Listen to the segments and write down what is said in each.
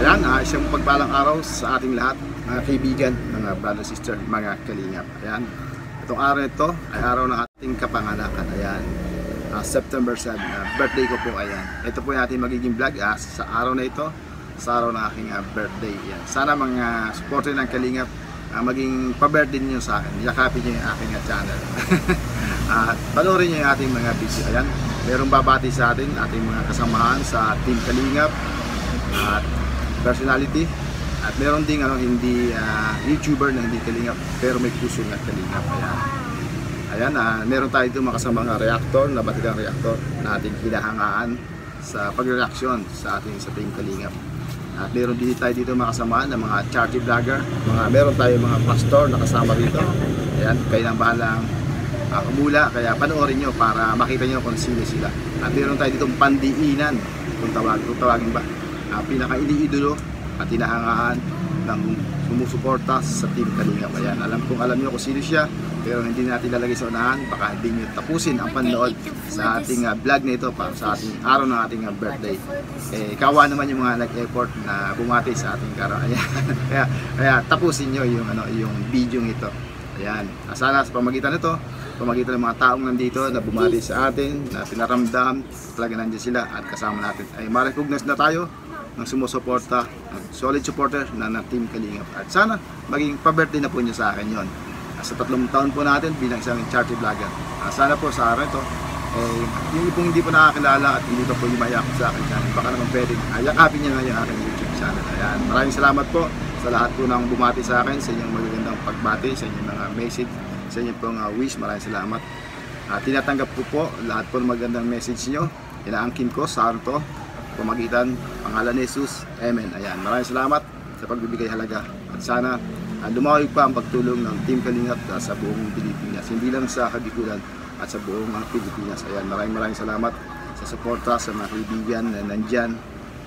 Ayan, isang pagpalang araw sa ating lahat, mga kaibigan, mga brother, sister, mga kalingap. Ayan, itong araw ito ay araw ng ating kapanganakan. Ayan, September 7, birthday ko po. Ayan, ito po yung ating magiging vlog sa araw na ito, sa araw ng aking birthday. Ayan, sana mga supporter ng kalingap, maging pa-birthday niyo sa akin. Yakapin niyo yung aking channel. Panoorin niyo yung ating mga video. Ayan, merong babati sa atin, ating mga kasamahan sa Team Kalingap at personality, at meron ding hindi YouTuber na hindi kalingap pero may puso na kalingap. Ayan, meron tayo dito makasama mga reactor, na batigang reactor na ating hinahangaan sa pag-reaction sa ating sa Team Kalingap. At meron din tayo dito makasama ng mga charity vlogger, meron tayo mga pastor na kasama rito. Ayan, kayo nang bahalang kumula, kaya panoorin nyo para makita nyo kung sino sila. At meron tayo dito pandiinan, kung tawagin ba, pinaka-iniidolo at hinahangaan ng sumusuporta sa Team Kalingap. Ayan, alam nyo kung sino siya, pero hindi natin lalagay sa unahan, baka hindi nyo tapusin ang panood sa ating vlog na ito para sa ating araw ng ating birthday. Kawa naman yung mga nag-effort na bumati sa ating araw. Ayan, kaya tapusin nyo yung video ito. Ayan, sana sa pamagitan nito, pamagitan ng mga taong nandito na bumati sa atin, na pinaramdam, talaga nandiyan sila at kasama natin, ay ma-recognize na tayo ng sumusuporta, solid supporter na Team Kalingap. At sana maging pa-birthday na po nyo sa akin yon. Sa 3 taon po natin bilang isang charity vlogger. Sana po sa araw ito, yung pong hindi po nakakilala at hindi pa po yumayak sa akin channel, baka naman pwede yakapin nyo nga yung aking YouTube channel. Ayan, maraming salamat po sa lahat po ng bumati sa akin, sa inyong magagandang pagbati, sa inyong mga message, sa inyong pong wish. Maraming salamat. Tinatanggap ko po lahat po ng magandang message nyo. Inaangkin ko sa araw ito, pamagitan pangalan ni Jesus. Amen. Ayan, maraming salamat sa pagbibigay halaga. At sana lumawig pa ang pagtulong ng Team Kalingap sa buong Pilipinas, hindi lang sa Kabikulan at sa buong Pilipinas. Ayan, maraming salamat sa suporta sa mga kaibigan na nandyan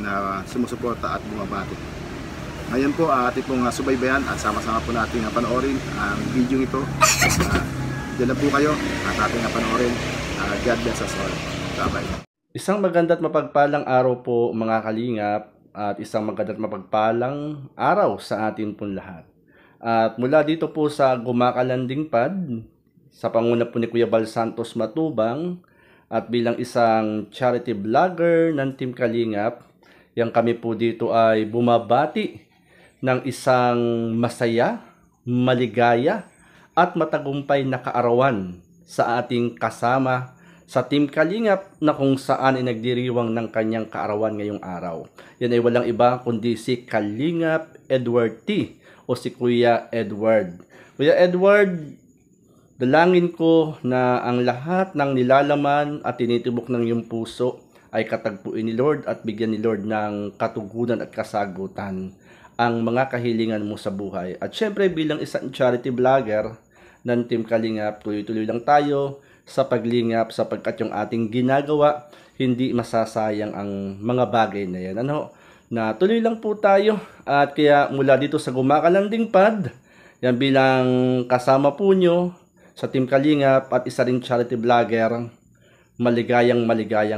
na sumusuporta at bumabati. Ngayon po ating pong subaybayan at sama-sama po natin panoorin ang video ito. Diyan na po kayo at ating panoorin. God bless us all. Bye-bye. Isang maganda at mapagpalang araw po mga kalingap, at isang maganda at mapagpalang araw sa atin pong lahat. At mula dito po sa Gumakalanding Pad, sa panguna po ni Kuya Bal Santos Matubang, at bilang isang charity vlogger ng Team Kalingap, yang kami po dito ay bumabati ng isang masaya, maligaya, at matagumpay na kaarawan sa ating kasama sa Team Kalingap, na kung saan ay nagdiriwang ng kanyang kaarawan ngayong araw. Yan ay walang iba kundi si Kalingap Edward T. o si Kuya Edward. Kuya Edward, dalangin ko na ang lahat ng nilalaman at tinitibok ng iyong puso ay katagpuin ni Lord at bigyan ni Lord ng katugunan at kasagutan ang mga kahilingan mo sa buhay. At syempre bilang isang charity vlogger ng Team Kalingap, tuloy-tuloy lang tayo sa paglingap, sapagkat yung ating ginagawa, hindi masasayang ang mga bagay na yan. Na tuloy lang po tayo. At kaya mula dito sa Gumakalanding Pad, yan bilang kasama po nyo sa Team Kalingap at isa rin charity vlogger, maligayang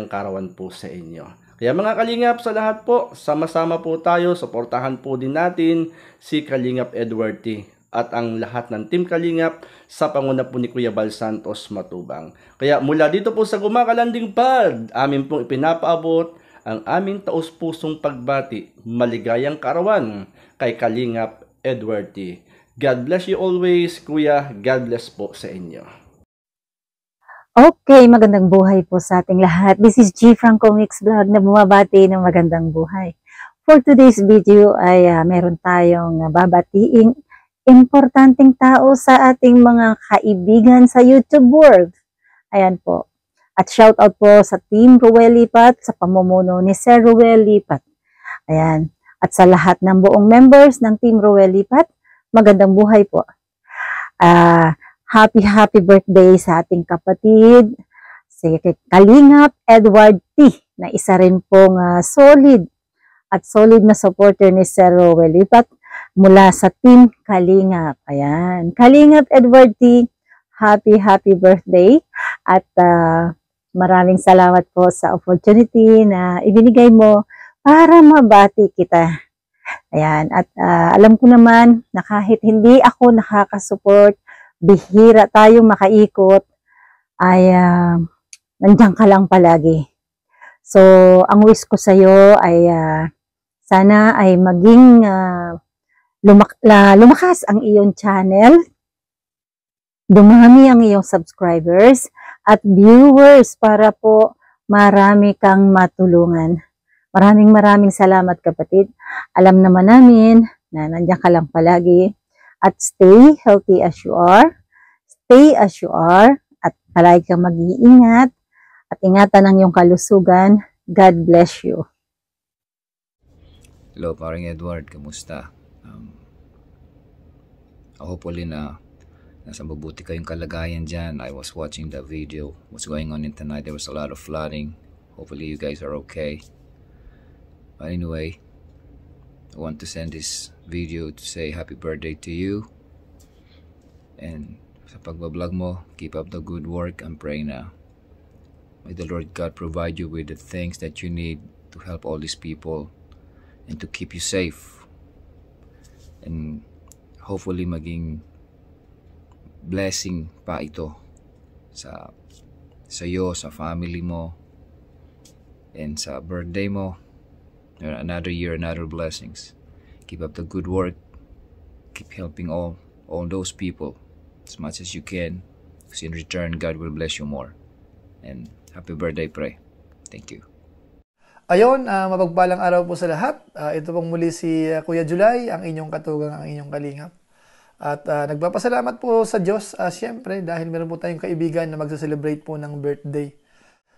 kaarawan po sa inyo. Kaya mga Kalingap, sa lahat po, sama-sama po tayo, suportahan po din natin si Kalingap Edward T. at ang lahat ng Team Kalingap sa panguna po ni Kuya Bal Santos Matubang. Kaya mula dito po sa Gumakalanding Pad, amin pong ipinapaabot ang aming taus-pusong pagbati, maligayang kaarawan kay Kalingap Edward T. God bless you always, Kuya. God bless po sa inyo. Okay, magandang buhay po sa ating lahat. This is G Franco Mix Vlog na bumabati ng magandang buhay. For today's video ay meron tayong babatiin importanteng tao sa ating mga kaibigan sa YouTube world. Ayan po. At shout out po sa Team Ruel Lipat, sa pamumuno ni Sir Ruel Lipat. Ayan. At sa lahat ng buong members ng Team Ruel Lipat, magandang buhay po. Happy birthday sa ating kapatid, si Kalingap Edward T, na isa rin pong solid na supporter ni Sir Ruel Lipat mula sa Team Kalingap. Ayan. Kalingap Edward T, happy birthday. At maraming salamat po sa opportunity na ibinigay mo para mabati kita Ayan, at alam ko naman na kahit hindi ako nakakasupport, bihira tayong makaikot, ay nandiyan ka lang palagi. So, ang wish ko sa'yo ay sana ay maging lumakas ang iyong channel, dumami ang iyong subscribers at viewers para po marami kang matulungan. Maraming salamat kapatid. Alam naman namin na nandiyan ka lang palagi at stay healthy as you are. Stay as you are at palagi kang mag-iingat at ingatan ang iyong kalusugan. God bless you. Hello, paring Edward. Kamusta? Hopefully nasa mabuti kayong kalagayan dyan. I was watching the video. What's going on in tonight? There was a lot of flooding. Hopefully you guys are okay. But anyway, I want to send this video to say happy birthday to you. And sa pagbablog mo, keep up the good work. I'm praying na may the Lord God provide you with the things that you need to help all these people and to keep you safe. And hopefully maging blessing pa ito sa iyo, sa family mo, and sa birthday mo. Another year, another blessings. Keep up the good work. Keep helping all those people as much as you can, because in return God will bless you more. And happy birthday, Pre. Thank you. Ayon, mapagpalang araw po sa lahat. Ito pong muli si Kuya July, ang inyong katugang, ang inyong kalingap. At nagpapasalamat po sa Diyos, siyempre, dahil meron po tayong kaibigan na magsa-celebrate po ng birthday.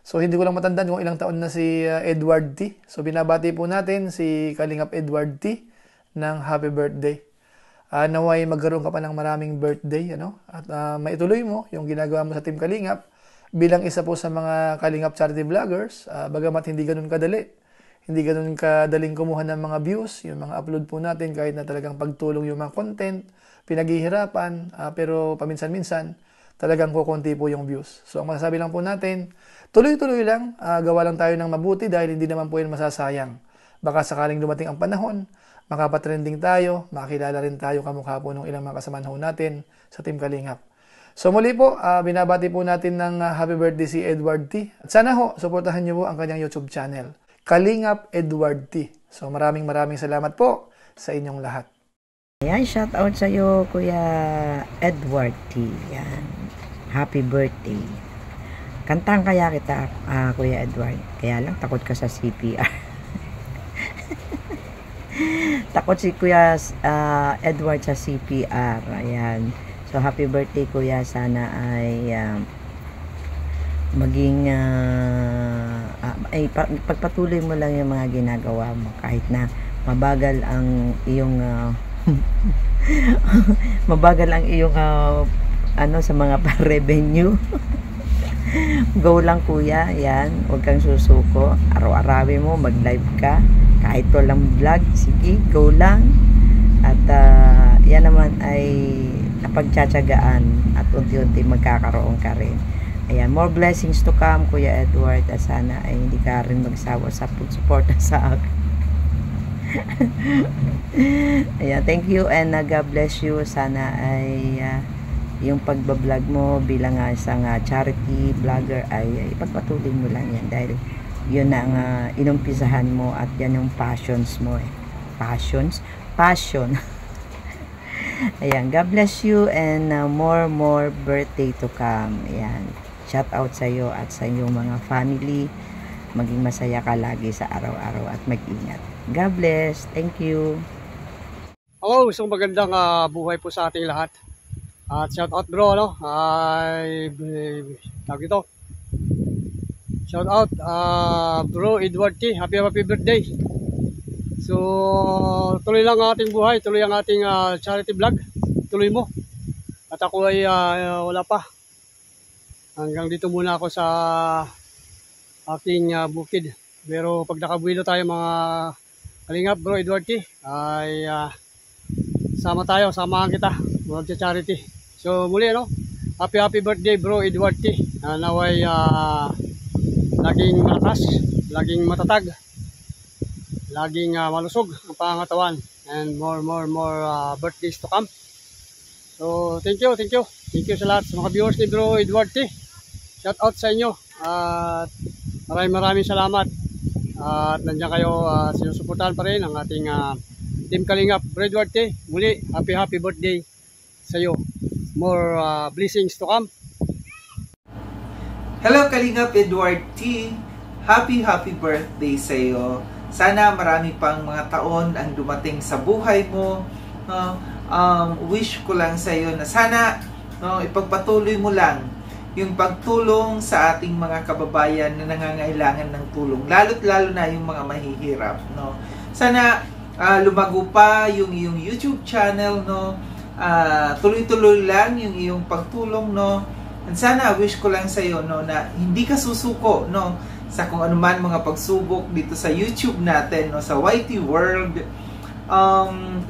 So, hindi ko lang matandaan kung ilang taon na si Edward T. So, binabati po natin si Kalingap Edward T ng happy birthday. Naway magkaroon ka pa ng maraming birthday, at maituloy mo yung ginagawa mo sa Team Kalingap bilang isa po sa mga Kalingap charity vloggers, bagamat hindi ganun kadali. Hindi ganun kadaling kumuha ng mga views, yung mga upload po natin kahit na talagang pagtulong yung mga content, pinaghihirapan, pero paminsan-minsan, talagang kukunti po yung views. So, ang masasabi lang po natin, tuloy-tuloy lang, gawa lang tayo ng mabuti dahil hindi naman po yun masasayang. Baka sakaling dumating ang panahon, makapatrending tayo, makakilala rin tayo kamukha po ng ilang mga kasamahan natin sa Team Kalingap. So muli po, binabati po natin ng happy birthday si Edward T. At sana ho, suportahan niyo po ang kanyang YouTube channel, Kalingap Edward T. So maraming salamat po sa inyong lahat. Ayan, shout out sa iyo, Kuya Edward T. Yan. Happy birthday. Kantang kaya kita, Kuya Edward. Kaya lang, takot ka sa CPR. Takot si Kuya Edward sa CPR. Ayan. So, happy birthday, Kuya. Sana ay maging pagpatuloy mo lang yung mga ginagawa mo. Kahit na mabagal ang iyong sa mga revenue. Go lang, Kuya. Yan, huwag kang susuko. Araw-arawin mo, mag-live ka. Kahit walang vlog, sige, go lang. At yan naman ay napagtsatsagaan at unti-unti magkakaroon ka rin. Ayan, more blessings to come, Kuya Edward. At sana ay hindi ka rin magsawa sa pag-suporta sa akin. Ayan, thank you and God bless you. Sana ay yung pagbablog mo bilang isang charity vlogger ay ipagpatuloy mo lang yan dahil yun ang inumpisahan mo at yan yung passions mo passion. Ayan, God bless you and more birthday to come. Ayan, shout out sa iyo at sa iyong mga family. Maging masaya ka lagi sa araw-araw at mag-ingat. God bless. Thank you. Hello, isang magandang buhay po sa ating lahat. At shout out bro, tawag ito. Shout out bro Edward T. Happy birthday. So, tuloy lang ang ating buhay, tuloy ang ating charity vlog. Tuloy mo. At ako ay wala pa. Hanggang dito muna ako sa aking bukid. Pero pag nakabuelo tayo mga Kalingap bro Edward T, ay samahan kita mag-charity. So muli happy birthday bro Edward T. Naway laging malakas, laging matatag. laging malusog ang pangangatawan, and more birthdays to come. So thank you sa lahat sa mga viewers ni Bro Edward T. Shout out sa inyo at maraming salamat at nandiyan kayo, sinusuportahan pa rin ang ating Team Kalingap. Bro Edward T, muli happy birthday sa iyo, more blessings to come. Hello Kalingap Edward T, happy birthday sa iyo. Sana marami pang mga taon ang dumating sa buhay mo. Wish ko lang sa iyo na sana ipagpatuloy mo lang yung pagtulong sa ating mga kababayan na nangangailangan ng tulong, lalo na yung mga mahihirap, no. Sana lumago pa yung iyong YouTube channel, no. Tuloy-tuloy lang yung iyong pagtulong, no. And sana wish ko lang sa iyo, no, na hindi ka susuko, no, sa kung anuman mga pagsubok dito sa YouTube natin, no, sa YT World.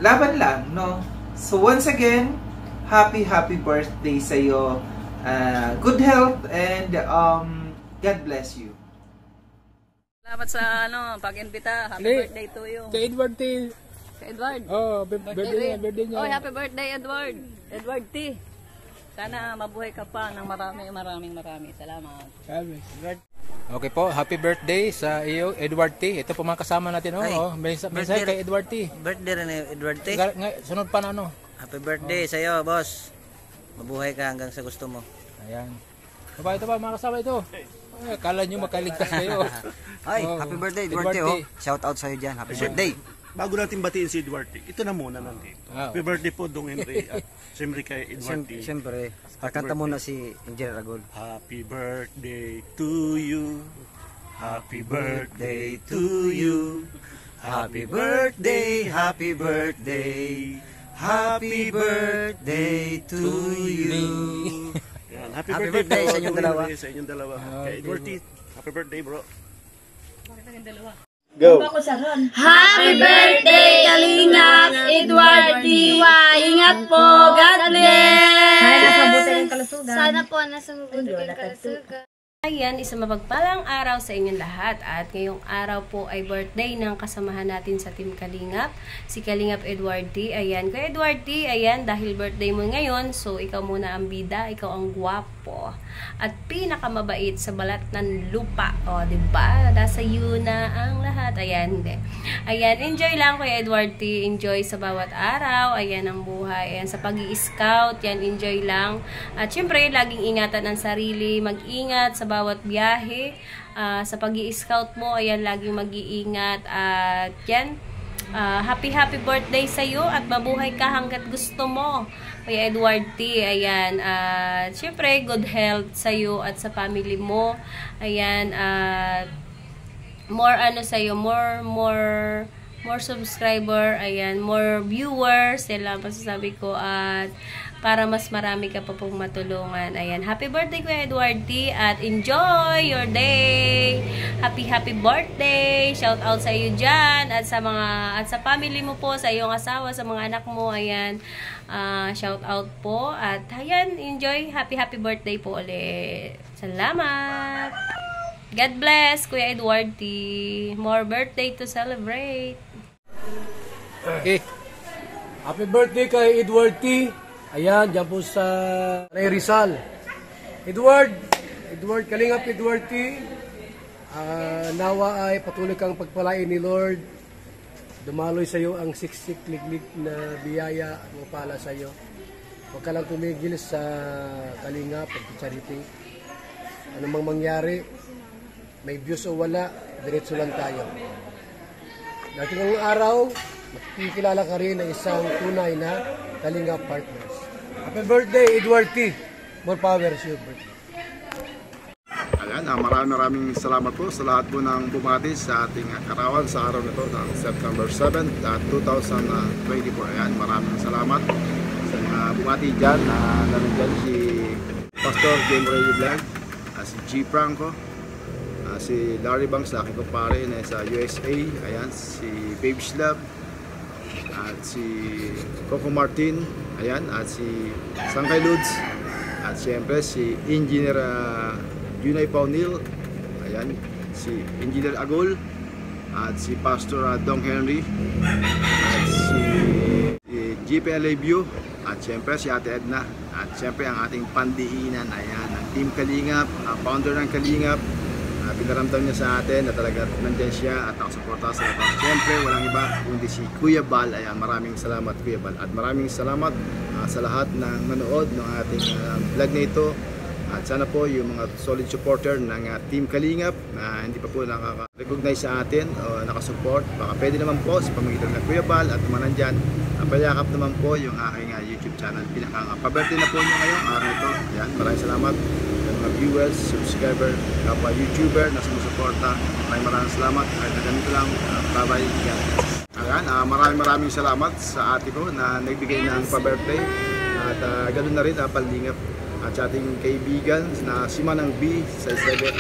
Laban lang, no. So once again, happy birthday sa iyo. Good health and God bless you. Salamat sa pag-imbita. Happy birthday to you. Kay Edward T. Kay Edward. Oh, birthday niya. Oh, happy birthday Edward. Edward T. Sana mabuhay ka pa ng maraming. Salamat. Okay po, happy birthday sa iyo, Edward T. Ito po mga kasama natin, mensahe kay Edward T. Birthday rin ni Edward T. Sunod pa na Happy birthday sa iyo, boss. Mabuhay ka hanggang sa gusto mo. Ayan. Ito ba mga kasama ito? Akala nyo makaligtas kayo. Ay, happy birthday Edward T. Shout out sa iyo dyan. Happy birthday. Bago natin batiin si Edward T, ito na muna nandito. Happy birthday po, Dong Henry. At siyempre kay Edward T. Siyempre, kakanta muna si Engineer Agol. Happy birthday to you. Happy birthday to you. Happy birthday, happy birthday. Happy birthday to you. Yan, happy birthday sa inyong dalawa. Sa inyong dalawa. Kay Edward T, happy birthday, bro. Go! Happy birthday, Kalingap Edward T. Ingat po. God bless. Sana po nasa mabuti kayong kalusugan. Ayan, isang mapagpalang araw sa inyong lahat at ngayong araw po ay birthday ng kasamahan natin sa Team Kalingap, si Kalingap Edward T. Ayan, kay Edward T, ayan, dahil birthday mo ngayon, so ikaw muna ang bida, ikaw ang gwapo at pinakamabait sa balat ng lupa. O, diba? Nasa iyo na ang lahat. Ayan, hindi. Ayan, enjoy lang kay Edward T. Enjoy sa bawat araw. Ayan ang buhay. Ayan, sa pag-i-scout, yan, enjoy lang. At syempre, laging ingatan ang sarili, mag-ingat sa bawat biyahe, sa pag-i-scout mo, ayan, laging mag-iingat at yan, happy birthday sa iyo at mabuhay ka hanggat gusto mo, Kuya Edward T. Ayan, syempre, good health sa iyo at sa family mo. Ayan, more sa iyo, more subscriber, ayan, more viewers, yan lang masasabi ko, at para mas marami ka pa pong matulungan. Ayan, happy birthday Kuya Edward T. At enjoy your day. Happy birthday. Shout out sa iyo dyan. At sa family mo po, sa iyong asawa, sa mga anak mo. Ayan, shout out po. At ayan, enjoy. Happy birthday po ulit. Salamat. God bless Kuya Edward T. More birthday to celebrate. Okay. Happy birthday kay Edward T. Ayan, dyan po sa Rizal. Edward, Kalingap Edward T. Nawa ay patuloy kang pagpalain ni Lord. Dumaloy sa iyo ang siksik liglig na biyaya at mapala sa iyo. Huwag ka lang tumigil sa Kalingap at charity. Ano mang mangyari, may views o wala, diretso lang tayo. Dahil ng araw, makikilala ka rin ng isang tunay na Kalingap partners. Happy birthday, Edward T. More power to you, birthday. Ayan, maraming salamat po sa lahat po ng bumati sa ating karawan sa araw na ito ng September 7, 2024. Ayan, maraming salamat sa mga bumati dyan. Nandiyan si Pastor Game Radio Vlog, si G. Franco, si Larry Banks, laki ko pare na sa USA. Ayan, si Babes Love, at si Coco Martin, ayan, at si Sangkay Ludes, at siyempre si Engineer Junay Paunil, ayan, si Engineer Agol, at si Pastor Dong Henry, at si GPLA View, at syempre si Ate Edna, at syempre ang ating pandiinan, ayan, ang Team Kalingap, ang founder ng Kalingap. Pinaramdam niya sa atin na talaga nandiyan siya at nakasuporta sa lahat. Siyempre, walang iba kundi si Kuya Bal. Ayan, maraming salamat Kuya Bal. At maraming salamat sa lahat ng nanood ng ating vlog na ito. At sana po yung mga solid supporter ng Team Kalingap na hindi pa po nakaka-recognize sa atin o nakasupport. Baka pwede naman po sa pamagitan ng Kuya Bal at naman nandyan. Payakap naman po yung aking YouTube channel. Pa-birthday na po nyo ngayong araw ito. Ayan, maraming salamat. Mga viewers, subscriber, kapwa YouTuber na sumusuporta. Maraming salamat. Kahit na ganito lang, bye-bye. Ayan, maraming salamat sa ate ko na nagbigay ng pa-birthday. At ganoon na rin palingap at sa ating kaibigan na si Manang B sa Israel.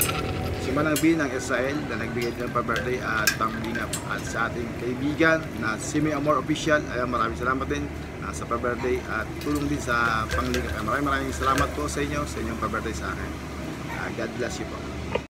Si Manang B ng Israel na nagbigay ng pa-birthday at panglingap. At sa ating kaibigan na si May Amor Official, ayan, maraming salamat din sa pa-birthday at tulong din sa panglingap. Maraming salamat po sa inyo, sa inyong pa-birthday sa akin. God bless you po.